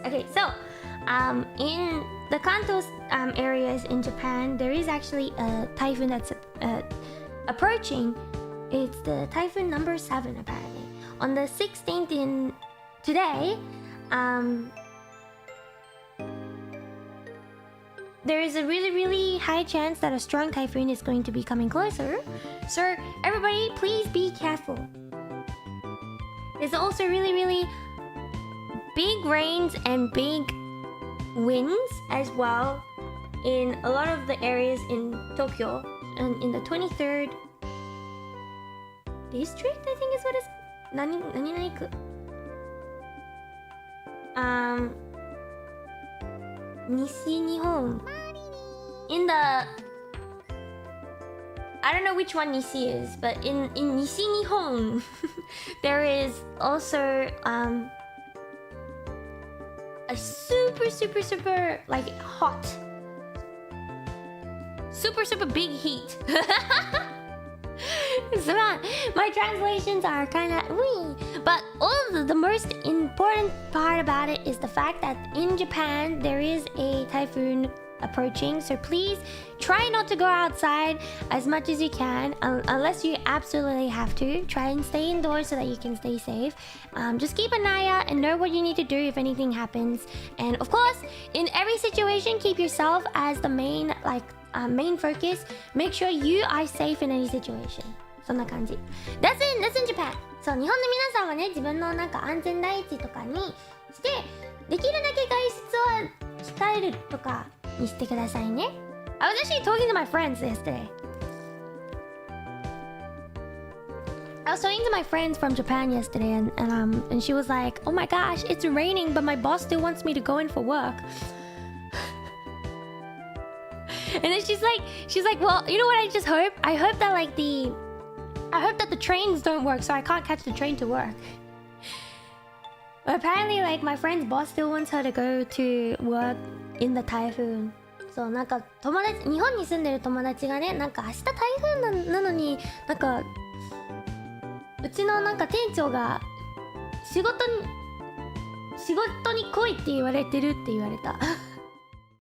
Okay, so in the Kanto areas in Japan, there is actually a typhoon that's approaching. It's the typhoon number 7 apparently. On the 16th in today, there is a really high chance that a strong typhoon is going to be coming closer. So everybody, please be careful. There's also really big rains and big winds as well in a lot of the areas in Tokyo and in the 23rd district, I think is what it's Nani-nani-ku. Nishi-Nihon. In the I don't know which one Nishi is, but in Nishi-Nihon there is also a super like hot, super big heat. So my translations are kind of wee, but all of the most important part about it is the fact that in Japan there is a typhoon approaching, so please try not to go outside as much as you can unless you absolutely have to. Try and stay indoors so that you can stay safe. Just keep an eye out and know what you need to do if anything happens, and of course in every situation keep yourself as the main focus. Make sure you are safe in any situation. そんな感じ。That's in Japan. そう、日本の皆さんはね、自分のなんか安全第一とかにして、できるだけ外出は控えるとかにしてくださいね。I was actually talking to my friends yesterday. I was talking to my friends from Japan yesterday, and she was like, "Oh my gosh, it's raining, but my boss still wants me to go in for work." And then she's like, "Well, you know what? I just hope. I hope that the trains don't work, so I can't catch the train to work." But apparently, like my friend's boss still wants her to go to work in the typhoon. そうなんか日本に住んでる友達がね、なんか明日台風なのになんかうちのなんか店長が仕事に来いって言われてるって言われた。